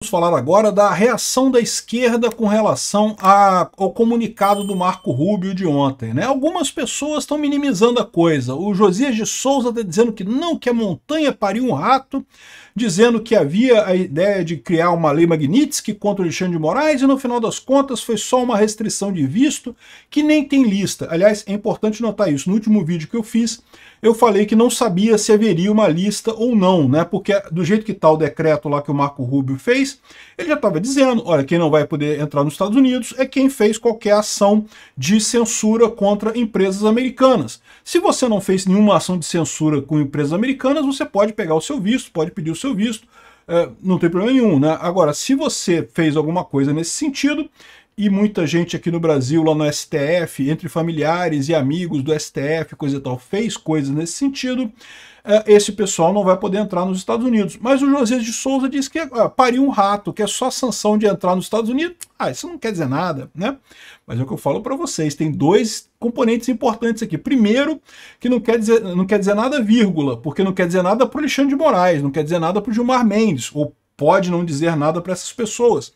Vamos falar agora da reação da esquerda com relação ao comunicado do Marco Rubio de ontem, né? Algumas pessoas estão minimizando a coisa. O Josias de Souza está dizendo que não, que a montanha pariu um rato, dizendo que havia a ideia de criar uma lei Magnitsky contra o Alexandre de Moraes e no final das contas foi só uma restrição de visto que nem tem lista. Aliás, é importante notar isso. No último vídeo que eu fiz, eu falei que não sabia se haveria uma lista ou não, né? Porque do jeito que está o decreto lá que o Marco Rubio fez, ele já estava dizendo, olha, quem não vai poder entrar nos Estados Unidos é quem fez qualquer ação de censura contra empresas americanas. Se você não fez nenhuma ação de censura com empresas americanas, você pode pegar o seu visto, pode pedir o seu visto, não tem problema nenhum, né? Agora, se você fez alguma coisa nesse sentido, e muita gente aqui no Brasil, lá no STF, entre familiares e amigos do STF, coisa e tal, fez coisas nesse sentido, esse pessoal não vai poder entrar nos Estados Unidos. Mas o Josias de Souza disse que pariu um rato, que é só sanção de entrar nos Estados Unidos. Isso não quer dizer nada, né? Mas é o que eu falo para vocês, tem dois componentes importantes aqui. Primeiro, que não quer dizer nada, vírgula, porque não quer dizer nada para o Alexandre de Moraes, não quer dizer nada para o Gilmar Mendes, ou pode não dizer nada para essas pessoas.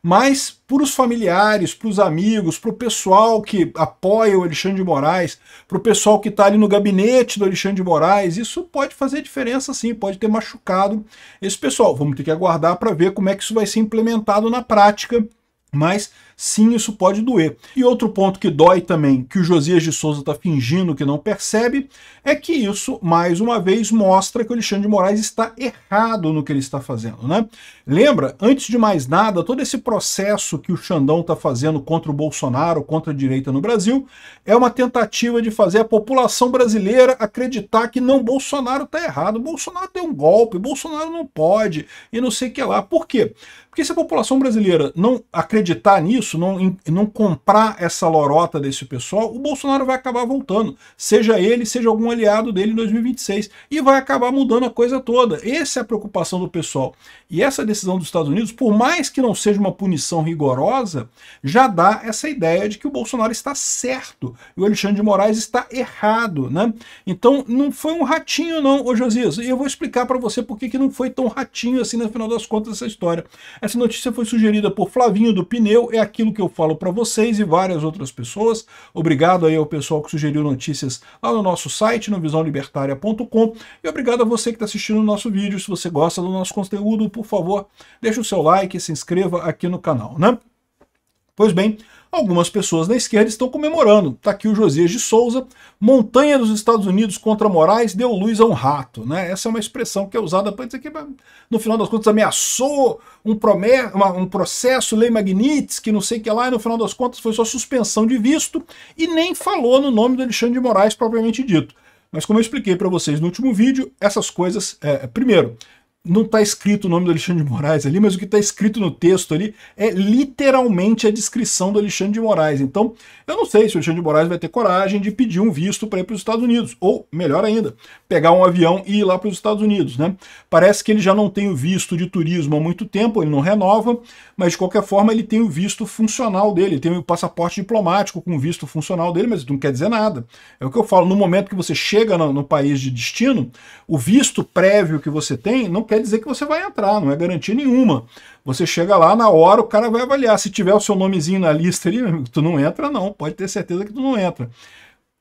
Mas para os familiares, para os amigos, para o pessoal que apoia o Alexandre de Moraes, para o pessoal que está ali no gabinete do Alexandre de Moraes, isso pode fazer diferença sim, pode ter machucado esse pessoal. Vamos ter que aguardar para ver como é que isso vai ser implementado na prática, mas sim, isso pode doer. E outro ponto que dói também, que o Josias de Souza está fingindo que não percebe, é que isso, mais uma vez, mostra que o Alexandre de Moraes está errado no que ele está fazendo, né? Lembra, antes de mais nada, todo esse processo que o Xandão está fazendo contra o Bolsonaro, contra a direita no Brasil, é uma tentativa de fazer a população brasileira acreditar que não, Bolsonaro está errado, Bolsonaro deu um golpe, Bolsonaro não pode, e não sei o que lá. Por quê? Porque se a população brasileira não acreditar nisso, não comprar essa lorota desse pessoal, o Bolsonaro vai acabar voltando, seja ele, seja algum aliado dele em 2026, e vai acabar mudando a coisa toda. Essa é a preocupação do pessoal. E essa decisão dos Estados Unidos, por mais que não seja uma punição rigorosa, já dá essa ideia de que o Bolsonaro está certo e o Alexandre de Moraes está errado, né? Então não foi um ratinho não, ô Josias, e eu vou explicar para você por que não foi tão ratinho assim no final das contas essa história. Essa notícia foi sugerida por Flavinho do Pneu, é aquilo que eu falo para vocês e várias outras pessoas. Obrigado aí ao pessoal que sugeriu notícias lá no nosso site, no visãolibertaria.com, e obrigado a você que está assistindo o nosso vídeo. Se você gosta do nosso conteúdo, por favor, deixa o seu like e se inscreva aqui no canal, né? Pois bem, algumas pessoas da esquerda estão comemorando. Está aqui o Josias de Souza, montanha dos Estados Unidos contra Moraes deu luz a um rato, né? Essa é uma expressão que é usada para dizer que, no final das contas, ameaçou um processo, lei Magnitsky, não sei o que lá, e no final das contas foi só suspensão de visto, e nem falou no nome do Alexandre de Moraes propriamente dito. Mas como eu expliquei para vocês no último vídeo, essas coisas, primeiro, não está escrito o nome do Alexandre de Moraes ali, mas o que está escrito no texto ali é literalmente a descrição do Alexandre de Moraes. Então, eu não sei se o Alexandre de Moraes vai ter coragem de pedir um visto para ir para os Estados Unidos, ou, melhor ainda, pegar um avião e ir lá para os Estados Unidos, né? Parece que ele já não tem o visto de turismo há muito tempo, ele não renova, mas de qualquer forma ele tem o visto funcional dele, ele tem o passaporte diplomático com o visto funcional dele, mas isso não quer dizer nada. É o que eu falo, no momento que você chega no país de destino, o visto prévio que você tem não quer dizer que você vai entrar, não é garantia nenhuma. Você chega lá, na hora o cara vai avaliar. Se tiver o seu nomezinho na lista ali, tu não entra não, pode ter certeza que tu não entra.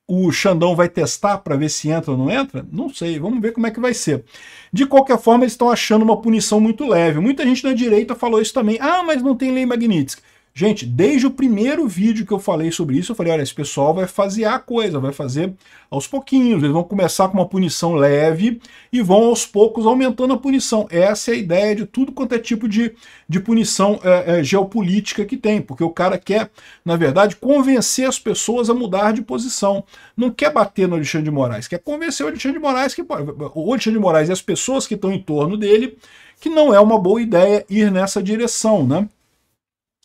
O Xandão vai testar para ver se entra ou não entra? Não sei, vamos ver como é que vai ser. De qualquer forma, eles estão achando uma punição muito leve. Muita gente da direita falou isso também. Mas não tem lei Magnitsky. Gente, desde o primeiro vídeo que eu falei sobre isso, eu falei, olha, esse pessoal vai fasear a coisa, vai fazer aos pouquinhos, eles vão começar com uma punição leve e vão aos poucos aumentando a punição. Essa é a ideia de tudo quanto é tipo de punição geopolítica que tem, porque o cara quer, na verdade, convencer as pessoas a mudar de posição. Não quer bater no Alexandre de Moraes, quer convencer o Alexandre de Moraes o Alexandre de Moraes e as pessoas que estão em torno dele que não é uma boa ideia ir nessa direção, né?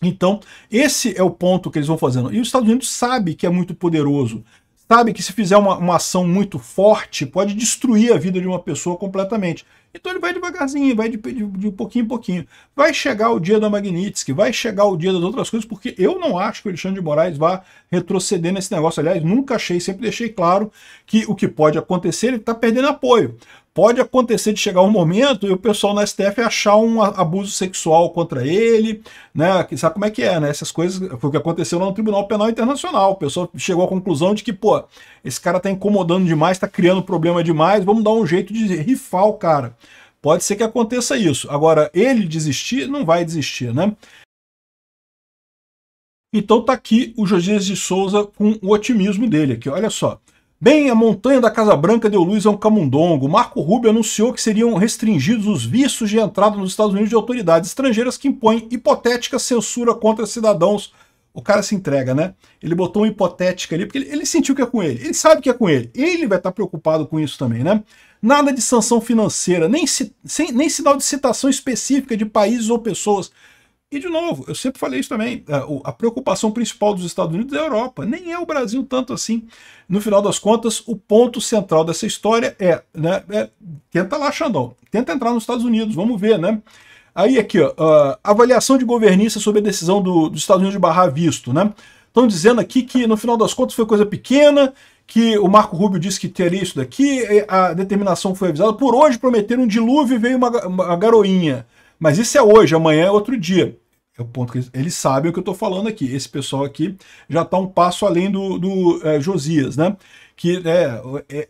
Então, esse é o ponto que eles vão fazendo. E os Estados Unidos sabe que é muito poderoso, sabe que se fizer uma ação muito forte, pode destruir a vida de uma pessoa completamente. Então ele vai devagarzinho, vai de pouquinho em pouquinho. Vai chegar o dia da Magnitsky, vai chegar o dia das outras coisas, porque eu não acho que o Alexandre de Moraes vá retroceder nesse negócio. Aliás, nunca achei, sempre deixei claro que o que pode acontecer, ele está perdendo apoio. pode acontecer de chegar um momento e o pessoal na STF achar um abuso sexual contra ele, né? Sabe como é que é, né? Essas coisas, foi o que aconteceu no Tribunal Penal Internacional. O pessoal chegou à conclusão de que, pô, esse cara tá incomodando demais, tá criando problema demais, vamos dar um jeito de rifar o cara. Pode ser que aconteça isso. Agora, ele desistir, não vai desistir, né? Então tá aqui o Josias de Souza com o otimismo dele aqui, olha só. Bem, a montanha da Casa Branca deu luz a um camundongo. Marco Rubio anunciou que seriam restringidos os vistos de entrada nos Estados Unidos de autoridades estrangeiras que impõem hipotética censura contra cidadãos. O cara se entrega, né? Ele botou uma hipotética ali, porque ele sentiu que é com ele. Ele sabe que é com ele. Ele vai estar preocupado com isso também, né? Nada de sanção financeira, nem sinal de citação específica de países ou pessoas. E, de novo, eu sempre falei isso também, a preocupação principal dos Estados Unidos é a Europa, nem é o Brasil tanto assim. No final das contas, o ponto central dessa história tenta lá, Xandão, tenta entrar nos Estados Unidos, vamos ver, né? Aí aqui, ó, avaliação de governista sobre a decisão dos Estados Unidos de barrar visto, né? Estão dizendo aqui que, no final das contas, foi coisa pequena, que o Marco Rubio disse que teria isso daqui, a determinação foi avisada, por hoje prometeram um dilúvio e veio uma garoinha. Mas isso é hoje, amanhã é outro dia. É o ponto que eles sabem o que eu estou falando aqui. Esse pessoal aqui já está um passo além do Josias, né? Que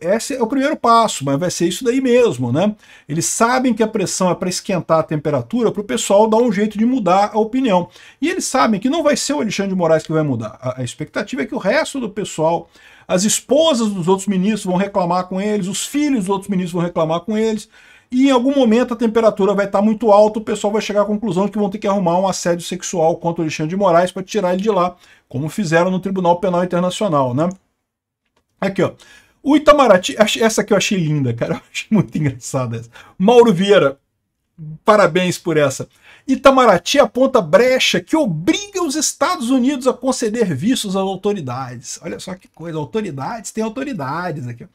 esse é o primeiro passo, mas vai ser isso daí mesmo, né? Eles sabem que a pressão é para esquentar a temperatura para o pessoal dar um jeito de mudar a opinião. E eles sabem que não vai ser o Alexandre de Moraes que vai mudar. A expectativa é que o resto do pessoal, as esposas dos outros ministros vão reclamar com eles, os filhos dos outros ministros vão reclamar com eles. E em algum momento a temperatura vai estar muito alta, o pessoal vai chegar à conclusão de que vão ter que arrumar um assédio sexual contra o Alexandre de Moraes para tirar ele de lá, como fizeram no Tribunal Penal Internacional, né? Aqui, ó. O Itamaraty, essa aqui eu achei linda, cara, eu achei muito engraçada essa. Mauro Vieira, parabéns por essa. Itamaraty aponta brecha que obriga os Estados Unidos a conceder vistos às autoridades. Olha só que coisa, autoridades tem autoridades aqui, ó.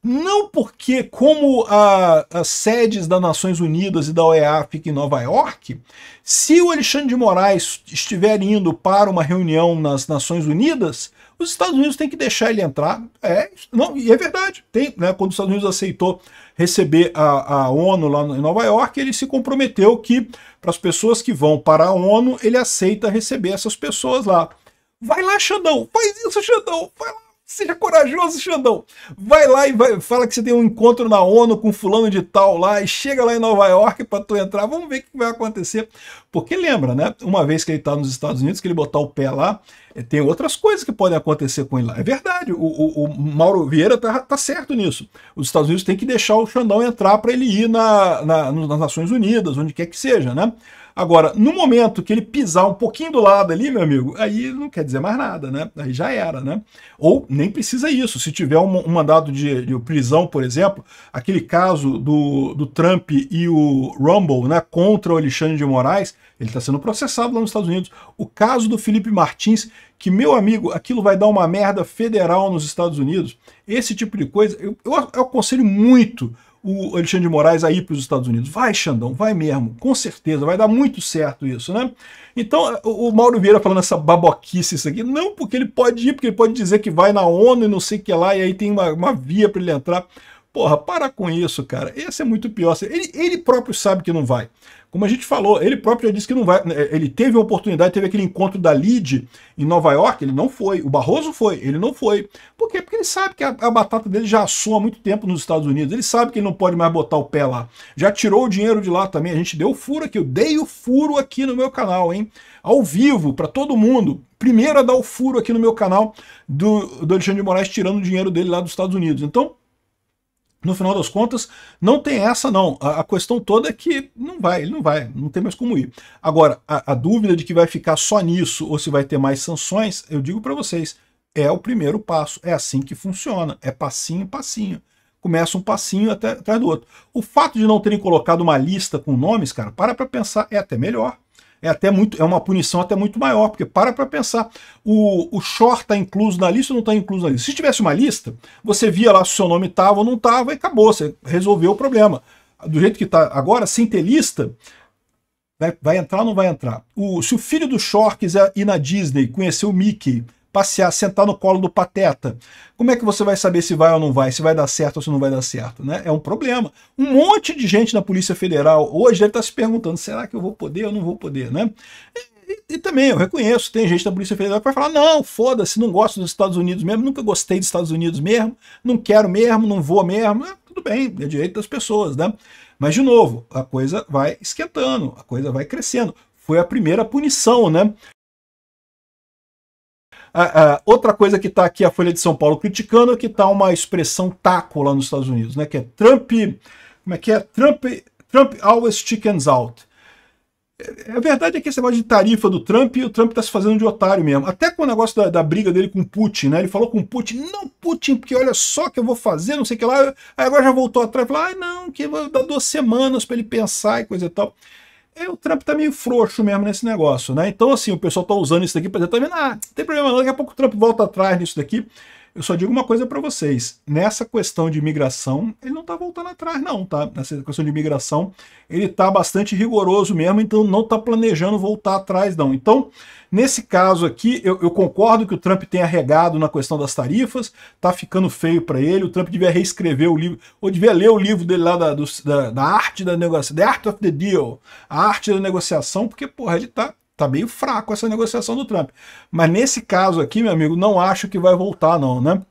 Não porque, como as sedes das Nações Unidas e da OEA ficam em Nova York, se o Alexandre de Moraes estiver indo para uma reunião nas Nações Unidas, os Estados Unidos têm que deixar ele entrar. E é verdade. Tem, né, quando os Estados Unidos aceitou receber a ONU lá em Nova York, ele se comprometeu que, para as pessoas que vão para a ONU, ele aceita receber essas pessoas lá. Vai lá, Xandão, faz isso, Xandão, vai lá. Seja corajoso, Xandão. Vai lá e fala que você tem um encontro na ONU com fulano de tal lá e chega lá em Nova York para tu entrar. Vamos ver o que vai acontecer. Porque lembra, né? Uma vez que ele está nos Estados Unidos, que ele botar o pé lá, tem outras coisas que podem acontecer com ele lá. É verdade, o Mauro Vieira tá certo nisso. Os Estados Unidos têm que deixar o Xandão entrar para ele ir nas Nações Unidas, onde quer que seja, né? Agora, no momento que ele pisar um pouquinho do lado ali, meu amigo, aí não quer dizer mais nada, né? Aí já era, né? Ou nem precisa isso. Se tiver um mandado de prisão, por exemplo, aquele caso do Trump e o Rumble, né, contra o Alexandre de Moraes, ele está sendo processado lá nos Estados Unidos. O caso do Felipe Martins, que, meu amigo, aquilo vai dar uma merda federal nos Estados Unidos. Esse tipo de coisa, eu aconselho muito o Alexandre de Moraes a ir para os Estados Unidos. Vai, Xandão, vai mesmo, com certeza, vai dar muito certo isso, né? Então, o Mauro Vieira falando essa baboquice isso aqui, não porque ele pode ir, porque ele pode dizer que vai na ONU e não sei o que lá, e aí tem uma via para ele entrar. Porra, para com isso, cara. Esse é muito pior. Ele próprio sabe que não vai. Como a gente falou, ele próprio já disse que não vai. Ele teve a oportunidade, teve aquele encontro da LID em Nova York, ele não foi. O Barroso foi, ele não foi. Por quê? Porque ele sabe que a batata dele já assou há muito tempo nos Estados Unidos. Ele sabe que ele não pode mais botar o pé lá. Já tirou o dinheiro de lá também. A gente deu o furo aqui. Eu dei o furo aqui no meu canal, hein? Ao vivo, para todo mundo. Primeiro a dar o furo aqui no meu canal do Alexandre de Moraes tirando o dinheiro dele lá dos Estados Unidos. Então, no final das contas, não tem essa não. A questão toda é que ele não vai, não tem mais como ir. Agora, a dúvida de que vai ficar só nisso ou se vai ter mais sanções, eu digo para vocês, é o primeiro passo. É assim que funciona, é passinho, passinho. Começa um passinho atrás do outro. O fato de não terem colocado uma lista com nomes, cara, para pensar, é até melhor. É uma punição até muito maior, porque para pensar, o Shor está incluso na lista ou não está incluso na lista? Se tivesse uma lista, você via lá se o seu nome estava ou não estava e acabou, você resolveu o problema. Do jeito que está agora, sem ter lista, vai entrar ou não vai entrar? Se o filho do Shor quiser ir na Disney, conhecer o Mickey, passear, sentar no colo do pateta. Como é que você vai saber se vai ou não vai, se vai dar certo ou se não vai dar certo, né? É um problema. Um monte de gente na Polícia Federal hoje deve estar se perguntando, será que eu vou poder ou não vou poder, né? E também eu reconheço, tem gente da Polícia Federal que vai falar, não, foda-se, não gosto dos Estados Unidos mesmo, nunca gostei dos Estados Unidos mesmo, não quero mesmo, não vou mesmo, tudo bem, é direito das pessoas, né? Mas, de novo, a coisa vai esquentando, a coisa vai crescendo. Foi a primeira punição, né? Outra coisa que está aqui a Folha de São Paulo criticando é que está uma expressão taco lá nos Estados Unidos, né? Que é Trump, como é que é? Trump always chickens out. A verdade é que esse negócio de tarifa do Trump, o Trump está se fazendo de otário mesmo. Até com o negócio da briga dele com o Putin, né? Ele falou com o Putin, não, Putin, porque olha só que eu vou fazer, não sei o que lá. Aí agora já voltou atrás e falou, não, que vai dar 2 semanas para ele pensar e coisa e tal. O Trump tá meio frouxo mesmo nesse negócio, né? Então, assim, o pessoal tá usando isso daqui para dizer também, não tem problema não, daqui a pouco o Trump volta atrás nisso daqui. Eu só digo uma coisa para vocês, nessa questão de imigração, ele não tá voltando atrás não, tá? Nessa questão de imigração, ele tá bastante rigoroso mesmo, então não tá planejando voltar atrás não. Então, nesse caso aqui, eu concordo que o Trump tenha regado na questão das tarifas, tá ficando feio para ele, o Trump devia reescrever o livro, ou devia ler o livro dele lá da arte da negociação, The Art of the Deal, a arte da negociação, porque, porra, ele tá meio fraco essa negociação do Trump. Mas nesse caso aqui, meu amigo, não acho que vai voltar não, né?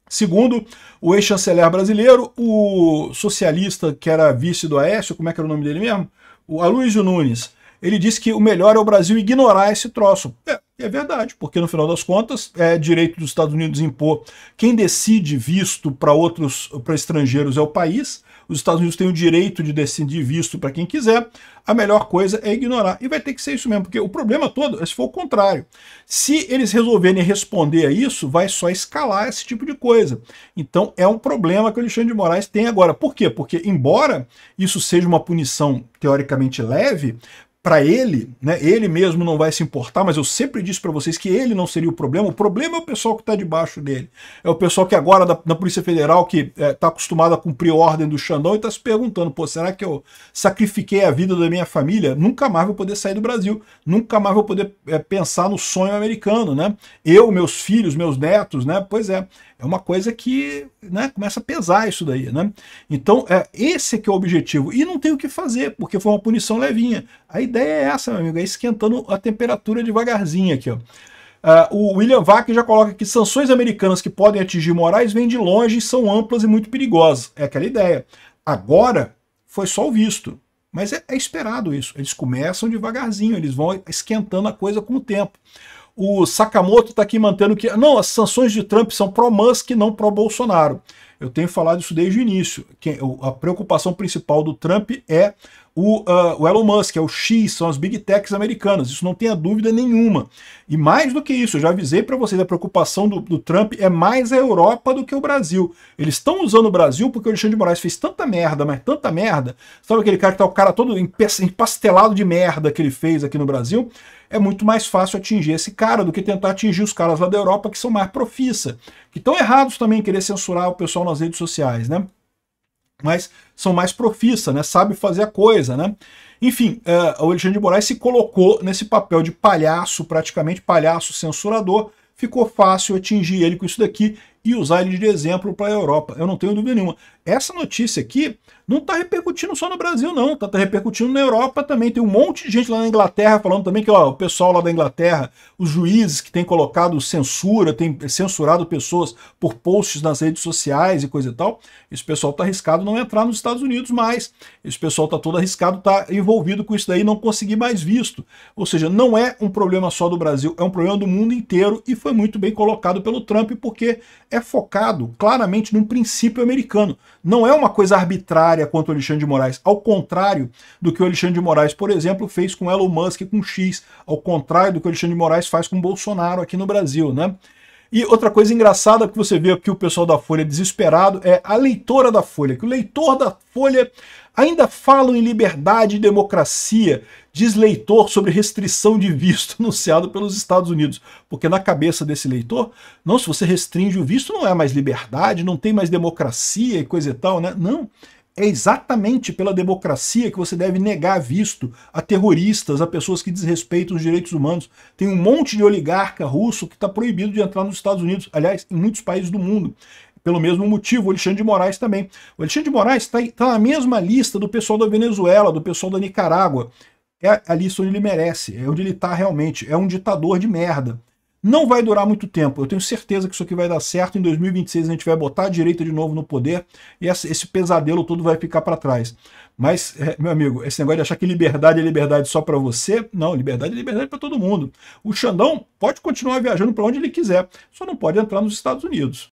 Segundo o ex-chanceler brasileiro, o socialista que era vice do Aécio, como é que era o nome dele mesmo? O Aloysio Nunes. Ele disse que o melhor é o Brasil ignorar esse troço. É verdade, porque no final das contas é direito dos Estados Unidos impor. Quem decide visto para estrangeiros é o país. Os Estados Unidos têm o direito de decidir visto para quem quiser. A melhor coisa é ignorar. E vai ter que ser isso mesmo, porque o problema todo é se for o contrário. Se eles resolverem responder a isso, vai só escalar esse tipo de coisa. Então é um problema que o Alexandre de Moraes tem agora. Por quê? Porque embora isso seja uma punição teoricamente leve, para ele, né, ele mesmo não vai se importar, mas eu sempre disse para vocês que ele não seria o problema é o pessoal que está debaixo dele. É o pessoal que agora, da Polícia Federal, que está acostumado a cumprir ordem do Xandão e está se perguntando, pô, será que eu sacrifiquei a vida da minha família? Nunca mais vou poder sair do Brasil, nunca mais vou poder pensar no sonho americano, né? Eu, meus filhos, meus netos, né? Pois é uma coisa que, né, começa a pesar isso daí, né? Então, esse que é o objetivo. E não tem o que fazer, porque foi uma punição levinha. A ideia é essa, meu amigo, é esquentando a temperatura devagarzinho aqui, ó. O William Vac já coloca que sanções americanas que podem atingir Moraes vêm de longe e são amplas e muito perigosas. É aquela ideia. Agora, foi só o visto. Mas é esperado isso. Eles começam devagarzinho, eles vão esquentando a coisa com o tempo. O Sakamoto está aqui mantendo que não, as sanções de Trump são pró-Musk e não pró-Bolsonaro. Eu tenho falado isso desde o início. A preocupação principal do Trump é o Elon Musk, é o X, são as Big Techs americanas. Isso não tenha dúvida nenhuma. E mais do que isso, eu já avisei para vocês, a preocupação do Trump é mais a Europa do que o Brasil. Eles estão usando o Brasil porque o Alexandre de Moraes fez tanta merda, mas tanta merda. Sabe aquele cara que tá o cara todo empastelado de merda que ele fez aqui no Brasil? É muito mais fácil atingir esse cara do que tentar atingir os caras lá da Europa que são mais profissa, que estão errados também em querer censurar o pessoal nas redes sociais, né? Mas são mais profissa, né? Sabe fazer a coisa, né? Enfim, o Alexandre de Moraes se colocou nesse papel de palhaço, praticamente palhaço censurador. Ficou fácil atingir ele com isso daqui e usar ele de exemplo para a Europa. Eu não tenho dúvida nenhuma. Essa notícia aqui não está repercutindo só no Brasil, não. Está repercutindo na Europa também. Tem um monte de gente lá na Inglaterra falando também que ó, o pessoal lá da Inglaterra, os juízes que têm colocado censura, têm censurado pessoas por posts nas redes sociais e coisa e tal. Esse pessoal está arriscado não entrar nos Estados Unidos mais. Esse pessoal está todo arriscado, está envolvido com isso daí e não conseguir mais visto. Ou seja, não é um problema só do Brasil, é um problema do mundo inteiro e foi muito bem colocado pelo Trump porque é focado claramente num princípio americano. Não é uma coisa arbitrária contra o Alexandre de Moraes, ao contrário do que o Alexandre de Moraes, por exemplo, fez com Elon Musk e com X, ao contrário do que o Alexandre de Moraes faz com Bolsonaro aqui no Brasil, né? E outra coisa engraçada que você vê aqui o pessoal da Folha desesperado é a leitora da Folha, que o leitor da Folha ainda fala em liberdade e democracia, diz leitor sobre restrição de visto anunciado pelos Estados Unidos. Porque na cabeça desse leitor, não, se você restringe o visto não é mais liberdade, não tem mais democracia e coisa e tal, né? Não, É exatamente pela democracia que você deve negar visto a terroristas, a pessoas que desrespeitam os direitos humanos. Tem um monte de oligarca russo que está proibido de entrar nos Estados Unidos, aliás, em muitos países do mundo. Pelo mesmo motivo, o Alexandre de Moraes também. O Alexandre de Moraes está na mesma lista do pessoal da Venezuela, do pessoal da Nicarágua. É a lista onde ele merece, é onde ele está realmente. É um ditador de merda. Não vai durar muito tempo, eu tenho certeza que isso aqui vai dar certo. Em 2026 a gente vai botar a direita de novo no poder e esse pesadelo todo vai ficar para trás. Mas, meu amigo, esse negócio de achar que liberdade é liberdade só para você, não, liberdade é liberdade para todo mundo. O Xandão pode continuar viajando para onde ele quiser, só não pode entrar nos Estados Unidos.